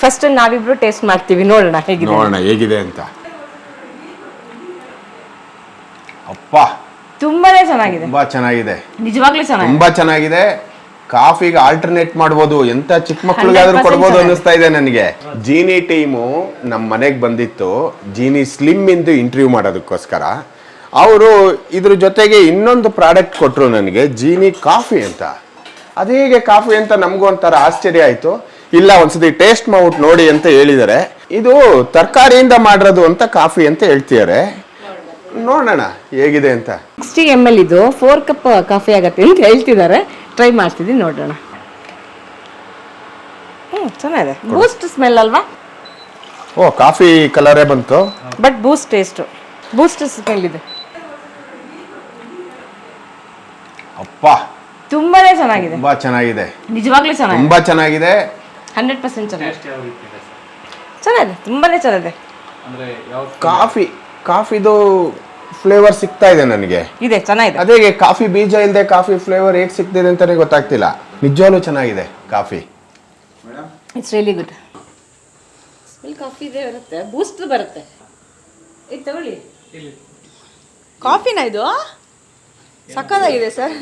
First ನಾವಿಬ್ರು taste ಮಾಡ್ತೀವಿ, ನೋಡೋಣ ಹೇಗಿದೆ ಅಂತ. ಅಪ್ಪ ತುಂಬಾನೇ ಚೆನ್ನಾಗಿದೆ, ತುಂಬಾ ಚೆನ್ನಾಗಿದೆ, ನಿಜವಾಗ್ಲೂ ಚೆನ್ನಾಗಿದೆ, ತುಂಬಾ ಚೆನ್ನಾಗಿದೆ. ಕಾಫಿಗೆ ಆಲ್ಟರ್ನೇಟ್ ಮಾಡ್ಬೋದು, ಎಂತ ಚಿಕ್ಕ ಮಕ್ಳಿಗಾದ್ರೂ ಕೊಡ್ಬೋದು ಅನ್ನಿಸ್ತಾ ಇದೆ ನನಗೆ. ಜೀನಿ ಟೀಮು ನಮ್ಮ ಮನೆಗೆ ಬಂದಿತ್ತು, ಜೀನಿ ಸ್ಲಿಮ್ ಇಂದು ಇಂಟರ್ವ್ಯೂ ಮಾಡೋದಕ್ಕೋಸ್ಕರ. ಅವರು ಇದ್ರ ಜೊತೆಗೆ ಇನ್ನೊಂದು ಪ್ರಾಡಕ್ಟ್ ಕೊಟ್ಟರು ನನಗೆ, ಜೀನಿ ಕಾಫಿ ಅಂತ. ಅದೇಗೆ ಕಾಫಿ ಅಂತ ನಮಗೂ ಒಂಥರ ಆಶ್ಚರ್ಯ ಆಯಿತು. ಇಲ್ಲ, ಒಂದ್ಸತಿ ಟೇಸ್ಟ್ ಮಾಡ್ಬಿಟ್ಟು ನೋಡಿ ಅಂತ ಹೇಳಿದ್ದಾರೆ. ಇದು ತರಕಾರಿಯಿಂದ ಮಾಡಿರೋದು ಅಂತ ಕಾಫಿ ಅಂತ ಹೇಳ್ತಿದ್ದಾರೆ. ನೋಡೋಣ ಹೇಗಿದೆ ಅಂತ. 60 ml ಇದು 4 ಕಪ್ ಕಾಫಿ ಆಗತ್ತೆ ಅಂತ ಹೇಳ್ತಿದ್ದಾರೆ. ಟ್ರೈ ಮಾಡ್ತಿದ್ದೀನಿ, ನೋಡೋಣ. ಚೆನ್ನಾಗಿದೆ, ಬೂಸ್ಟ್ ಸ್ಮೆಲ್ ಅಲ್ವಾ? ಓ, ಕಾಫಿ ಕಲರೇ ಬಂತು, but Boost taste, Boost smell ಇದೆ. ಅಪ್ಪ ತುಂಬಾನೇ ಚೆನ್ನಾಗಿದೆ, ತುಂಬಾ ಚೆನ್ನಾಗಿದೆ, ನಿಜವಾಗ್ಲೂ ಚೆನ್ನಾಗಿದೆ, ತುಂಬಾ ಚೆನ್ನಾಗಿದೆ, 100% ಚೆನ್ನಾಗಿದೆ, ಚೆನ್ನಾಗಿದೆ, ತುಂಬಾನೇ ಚೆನ್ನಾಗಿದೆ. ಕಾಫಿದು ಫ್ಲೇವರ್ ಸಿಗ್ತಾ ಇದೆ ನನಗೆ. ಇದೆ, ಚೆನ್ನಾಗಿದೆ. ಅದೇ ಕಾಫಿ ಬೀಜ ಇಲ್ಲದೆ ಕಾಫಿ ಫ್ಲೇವರ್ ಹೇಗೆ ಸಿಗ್ತಿದೆ ಅಂತಾನೆ ಗೊತ್ತಾಗ್ತಿಲ್ಲ. ನಿಜವಾಗ್ಲೂ ಚೆನ್ನಾಗಿದೆ coffee. It's really good. Smell coffee ಇದೆ, ಬರುತ್ತೆ, ಬೂಸ್ಟ್ ಬರುತ್ತೆ. ಇದು ತಗೊಳ್ಳಿ. ಕಾಫಿನ ಇದು ಸಕ್ಕತ್ತಾಗಿದೆ ಸರ್.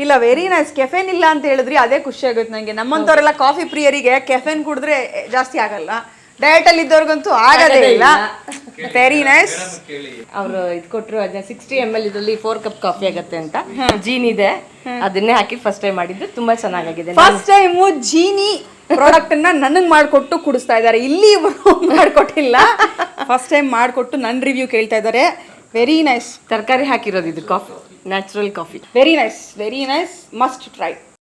ಇಲ್ಲ, ವೆರಿ ನೈಸ್. ಕೆಫೆನ್ ಇಲ್ಲ ಅಂತ ಹೇಳಿದ್ರಿ, ಅದೇ ಖುಷಿ ಆಗುತ್ತೆ ನನಗೆ. ನಮ್ಮಂಥವ್ರೆಲ್ಲ ಕಾಫಿ ಪ್ರಿಯರಿಗೆ ಕೆಫೆನ್ ಕುಡಿದ್ರೆ ಜಾಸ್ತಿ ಆಗಲ್ಲ, ಡಯಟ್ ಅಲ್ಲಿ ಇದ್ದವ್ರಿಗಂತೂ ಆಗದೇ ಇಲ್ಲ. Very nice. ಅವರು ಇದು ಕೊಟ್ಟರು, ಅದನ್ನ 60 ml ಇದರಲ್ಲಿ 4 ಕಪ್ ಕಾಫಿ ಆಗತ್ತೆ ಅಂತ. ಜೀನ್ ಇದೆ, ಅದನ್ನೇ ಹಾಕಿ ಫಸ್ಟ್ ಟೈಮ್ ಮಾಡಿದ್ದು, ತುಂಬಾ ಚೆನ್ನಾಗಿದೆ. ಫಸ್ಟ್ ಟೈಮು ಜೀನಿ ಪ್ರಾಡಕ್ಟ್ ಅನ್ನ ನನಗೆ ಮಾಡಿಕೊಟ್ಟು ಕುಡಿಸ್ತಾ ಇದ್ದಾರೆ, ಇಲ್ಲಿ ಮಾಡಿಕೊಟ್ಟಿಲ್ಲ. ಫಸ್ಟ್ ಟೈಮ್ ಮಾಡಿಕೊಟ್ಟು ನನ್ನ ರಿವ್ಯೂ ಕೇಳ್ತಾ ಇದ್ದಾರೆ. Very nice. ತರಕಾರಿ ಹಾಕಿರೋದು ಇದು coffee, natural coffee. Very nice, very nice, must try.